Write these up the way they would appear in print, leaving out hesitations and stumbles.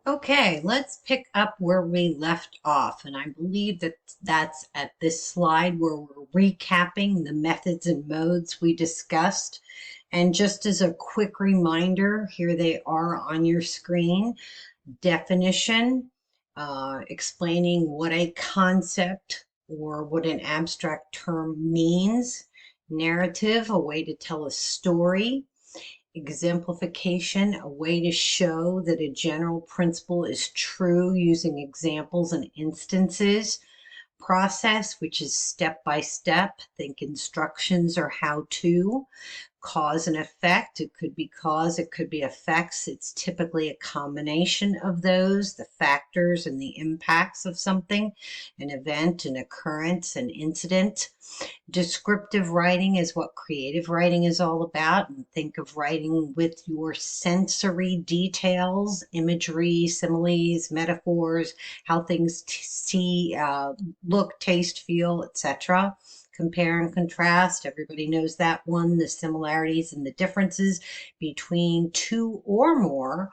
Okay, let's pick up where we left off. And I believe that that's at this slide where we're recapping the methods and modes we discussed. And just as a quick reminder, here they are on your screen. Definition, explaining what a concept or what an abstract term means. Narrative, a way to tell a story. Exemplification, a way to show that a general principle is true using examples and instances. Process, which is step by step, think instructions or how to. Cause and effect, it could be cause, it could be effects. It's typically a combination of those, the factors and the impacts of something, an event, an occurrence, an incident. Descriptive writing is what creative writing is all about. And think of writing with your sensory details, imagery, similes, metaphors, how things see, look, taste, feel, etc. Compare and contrast. Everybody knows that one, the similarities and the differences between two or more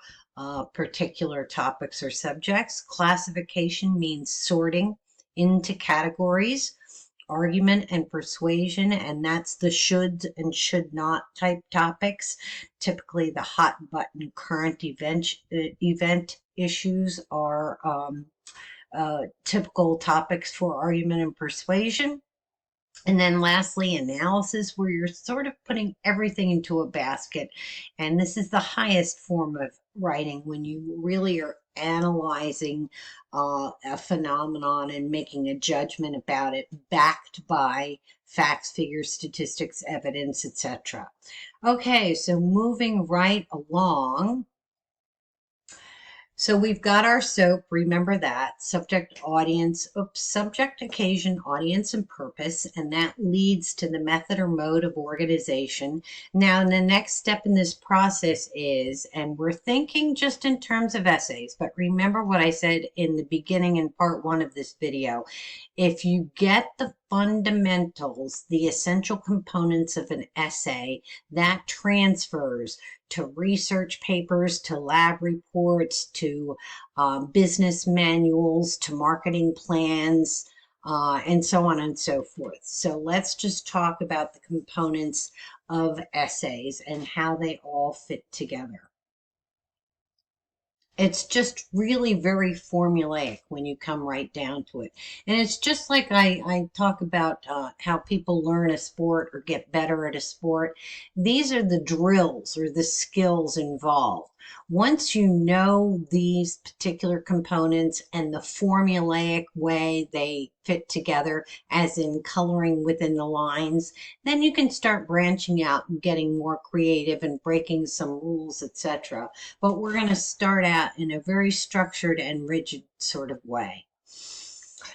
particular topics or subjects. Classification means sorting into categories. Argument and persuasion, and that's the should and should not type topics. Typically the hot button current event issues are typical topics for argument and persuasion. And then lastly, analysis, where you're sort of putting everything into a basket. And this is the highest form of writing, when you really are analyzing a phenomenon and making a judgment about it, backed by facts, figures, statistics, evidence, etc. Okay, so moving right along. So we've got our SOAP, remember that, subject, audience, subject, occasion, audience, and purpose, and that leads to the method or mode of organization. Now, the next step in this process is, and we're thinking just in terms of essays, but remember what I said in the beginning in part one of this video. If you get the fundamentals, the essential components of an essay, that transfers to research papers, to lab reports, to business manuals, to marketing plans, and so on and so forth. So let's just talk about the components of essays and how they all fit together. It's just really very formulaic when you come right down to it. And it's just like I talk about how people learn a sport or get better at a sport. These are the drills or the skills involved. Once you know these particular components and the formulaic way they fit together, as in coloring within the lines, then you can start branching out and getting more creative and breaking some rules, etc. But we're going to start out in a very structured and rigid sort of way.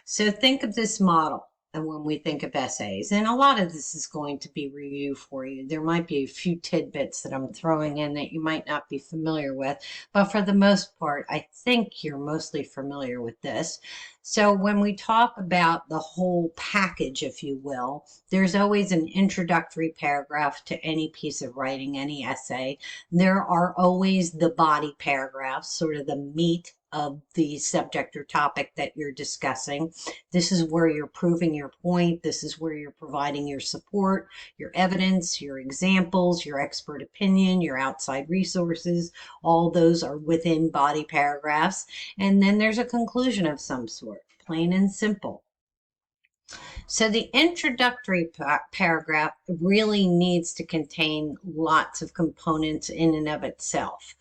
So think of this model. And when we think of essays, and a lot of this is going to be review for you. There might be a few tidbits that I'm throwing in that you might not be familiar with, but for the most part, I think you're mostly familiar with this. So when we talk about the whole package, if you will, there's always an introductory paragraph to any piece of writing, any essay. There are always the body paragraphs, sort of the meat of the subject or topic that you're discussing. This is where you're proving your point. This is where you're providing your support, your evidence, your examples, your expert opinion, your outside resources. All those are within body paragraphs. And then there's a conclusion of some sort, plain and simple. So the introductory paragraph really needs to contain lots of components in and of itself.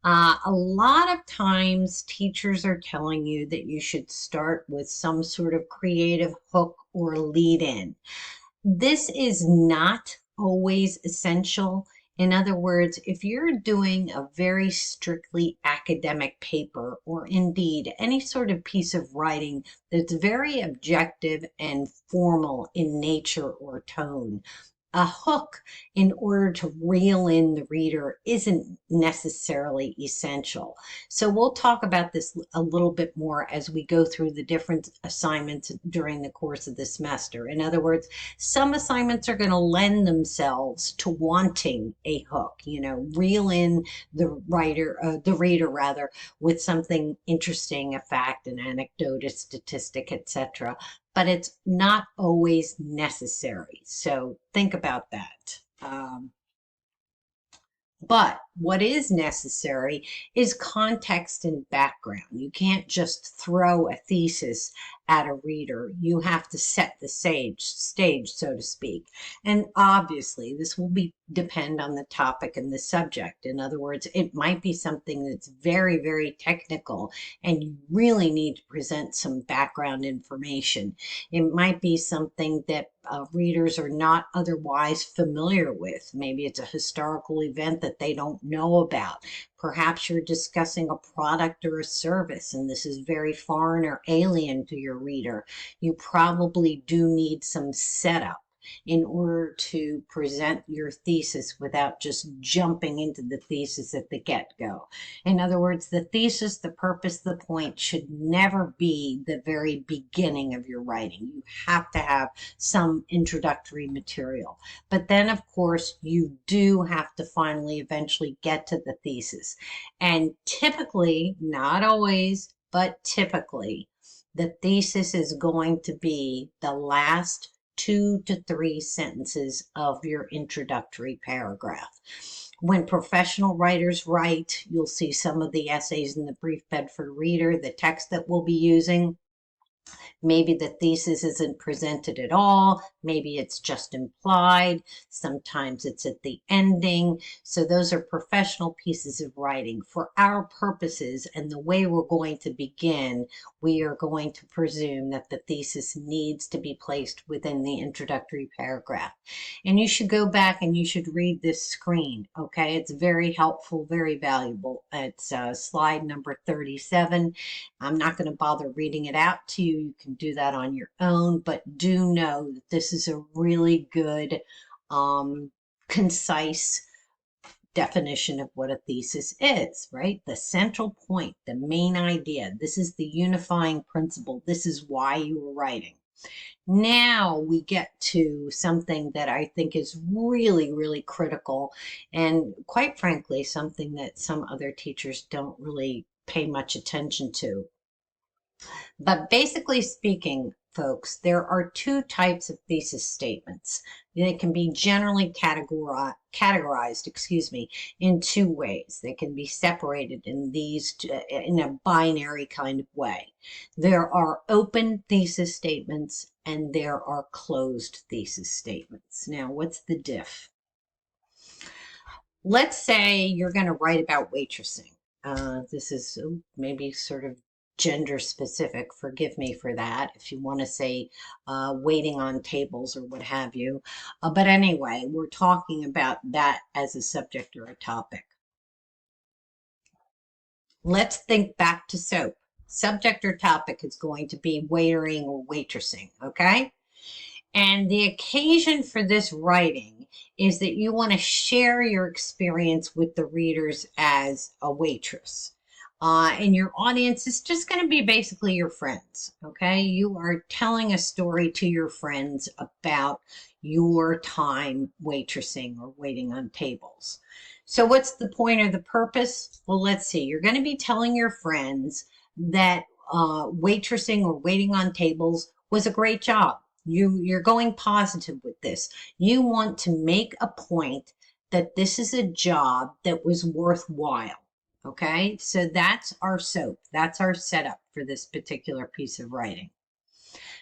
A lot of times teachers are telling you that you should start with some sort of creative hook or lead in. This is not always essential. In other words, if you're doing a very strictly academic paper, or indeed any sort of piece of writing that's very objective and formal in nature or tone, a hook in order to reel in the reader isn't necessarily essential. So we'll talk about this a little bit more as we go through the different assignments during the course of the semester. In other words, some assignments are going to lend themselves to wanting a hook, reel in the reader rather, with something interesting, a fact, an anecdote, a statistic, etc., but it's not always necessary. So think about that. But what is necessary is context and background. You can't just throw a thesis at a reader. You have to set the stage, so to speak. And obviously, this will depend on the topic and the subject. In other words, it might be something that's very, very technical, and you really need to present some background information. It might be something that readers are not otherwise familiar with. Maybe it's a historical event that they don't know about. Perhaps you're discussing a product or a service, and this is very foreign or alien to your reader. You probably do need some setup in order to present your thesis without just jumping into the thesis at the get-go. In other words, the thesis, the purpose, the point should never be the very beginning of your writing. You have to have some introductory material. But then, of course, you do have to finally eventually get to the thesis. And typically, not always, but typically, the thesis is going to be the last 2 to 3 sentences of your introductory paragraph. When professional writers write, you'll see some of the essays in the Brief Bedford Reader, the text that we'll be using. Maybe the thesis isn't presented at all. Maybe it's just implied. Sometimes it's at the ending. So those are professional pieces of writing. For our purposes and the way we're going to begin, we are going to presume that the thesis needs to be placed within the introductory paragraph. And you should go back and you should read this screen, okay? It's very helpful, very valuable. It's slide number 37. I'm not going to bother reading it out to you. You can do that on your own, but do know that this is a really good, concise definition of what a thesis is, right? The central point, the main idea. This is the unifying principle. This is why you were writing. Now we get to something that I think is really, really critical, and quite frankly, something that some other teachers don't really pay much attention to. But basically speaking, folks, there are 2 types of thesis statements. They can be generally categorized, in 2 ways. They can be separated in in a binary kind of way. There are open thesis statements and there are closed thesis statements. Now, what's the diff? Let's say you're going to write about waitressing. This is maybe sort of gender specific. Forgive me for that if you want to say waiting on tables or what have you. But anyway, we're talking about that as a subject or a topic. Let's think back to soap. Subject or topic is going to be waitering or waitressing, okay? And the occasion for this writing is that you want to share your experience with the readers as a waitress. And your audience is just going to be basically your friends, okay? You are telling a story to your friends about your time waitressing or waiting on tables. So what's the point or the purpose? Well, let's see. You're going to be telling your friends that waitressing or waiting on tables was a great job. You're going positive with this. You want to make a point that this is a job that was worthwhile. Okay, so that's our soap. That's our setup for this particular piece of writing.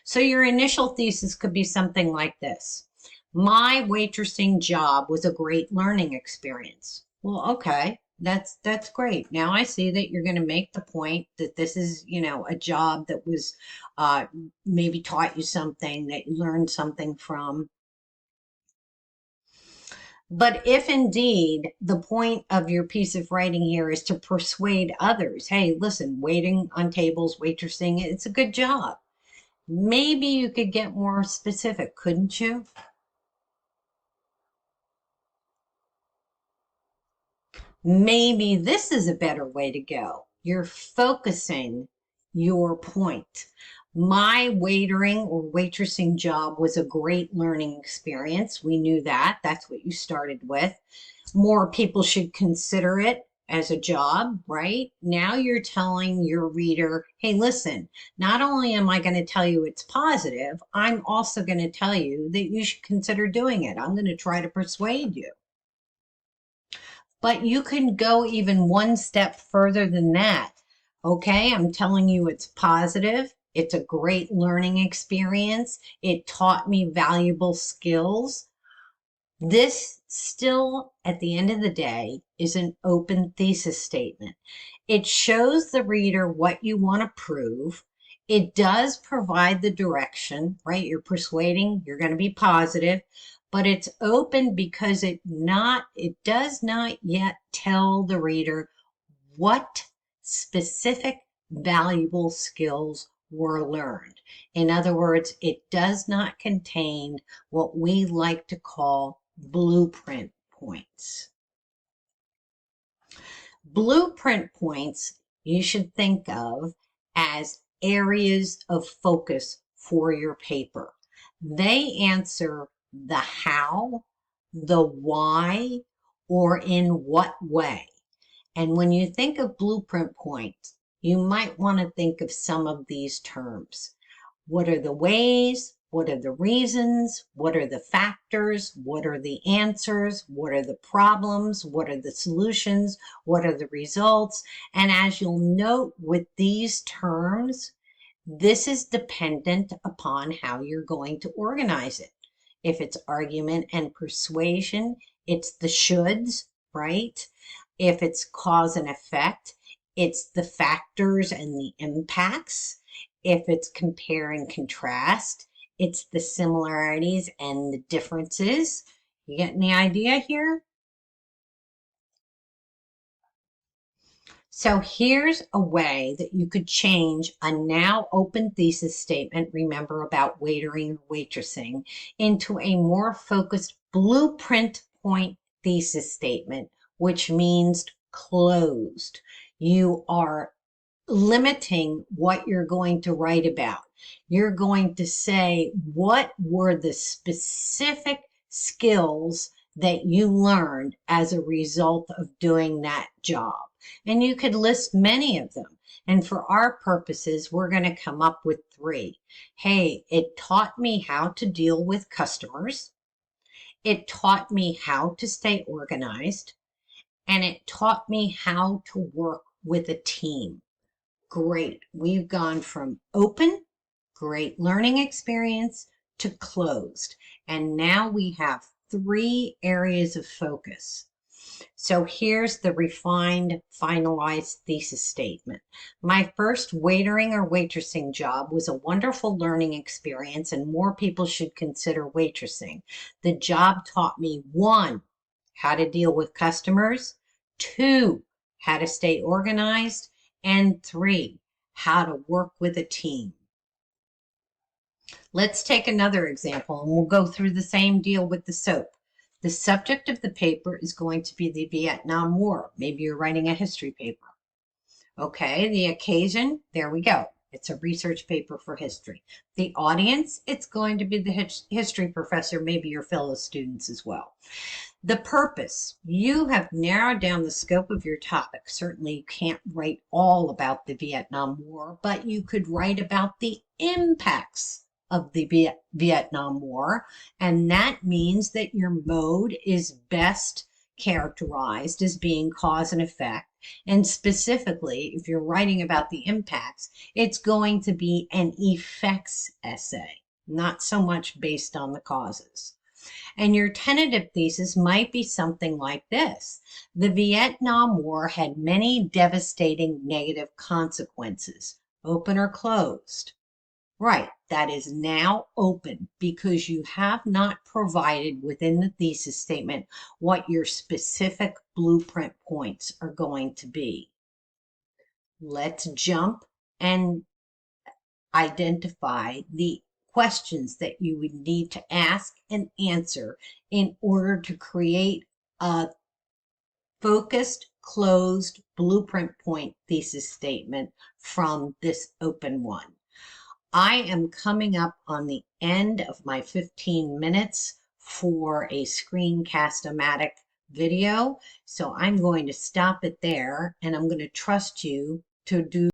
So your initial thesis could be something like this. My waitressing job was a great learning experience. Well, okay, that's great. Now I see that you're going to make the point that this is, a job that was maybe taught you something, that you learned something from. But if indeed the point of your piece of writing here is to persuade others, hey, listen, waiting on tables, waitressing, it's a good job. Maybe you could get more specific, couldn't you? Maybe this is a better way to go. You're focusing your point. My waitering or waitressing job was a great learning experience. We knew that. That's what you started with. More people should consider it as a job, right? Now you're telling your reader, hey, listen, not only am I going to tell you it's positive, I'm also going to tell you that you should consider doing it. I'm going to try to persuade you. But you can go even one step further than that. Okay, I'm telling you it's positive. It's a great learning experience. It taught me valuable skills. This still, at the end of the day, is an open thesis statement. It shows the reader what you want to prove. It does provide the direction, right? You're persuading, you're going to be positive, but it's open because it does not yet tell the reader what specific valuable skills were learned. In other words, it does not contain what we like to call blueprint points. Blueprint points you should think of as areas of focus for your paper. They answer the how, the why, or in what way. And when you think of blueprint points, you might want to think of some of these terms. What are the ways? What are the reasons? What are the factors? What are the answers? What are the problems? What are the solutions? What are the results? And as you'll note with these terms, this is dependent upon how you're going to organize it. If it's argument and persuasion, it's the shoulds, right? If it's cause and effect, it's the factors and the impacts. If it's compare and contrast, it's the similarities and the differences. You get any idea here? So here's a way that you could change a now open thesis statement, remember about waitering or waitressing, into a more focused blueprint point thesis statement, which means closed. You are limiting what you're going to write about. You're going to say, what were the specific skills that you learned as a result of doing that job? And you could list many of them. And for our purposes, we're going to come up with 3. Hey, it taught me how to deal with customers. It taught me how to stay organized. And it taught me how to work with a team. Great. We've gone from open, great learning experience, to closed. And now we have 3 areas of focus. So here's the refined, finalized thesis statement. My first waitering or waitressing job was a wonderful learning experience, and more people should consider waitressing. The job taught me 1, how to deal with customers, 2, how to stay organized, and 3, how to work with a team. Let's take another example, and we'll go through the same deal with the soap. The subject of the paper is going to be the Vietnam War. Maybe you're writing a history paper. Okay, the occasion, there we go. It's a research paper for history. The audience, it's going to be the history professor, maybe your fellow students as well. The purpose, you have narrowed down the scope of your topic. Certainly you can't write all about the Vietnam War, but you could write about the impacts of the Vietnam War. And that means that your mode is best characterized as being cause and effect. And specifically, if you're writing about the impacts, it's going to be an effects essay, not so much based on the causes. And your tentative thesis might be something like this. The Vietnam War had many devastating negative consequences. Open or closed? Right, that is now open because you have not provided within the thesis statement what your specific blueprint points are going to be. Let's jump and identify the questions that you would need to ask and answer in order to create a focused, closed, blueprint point thesis statement from this open one. I am coming up on the end of my 15 minutes for a screencast-o-matic video, so I'm going to stop it there, and I'm going to trust you to do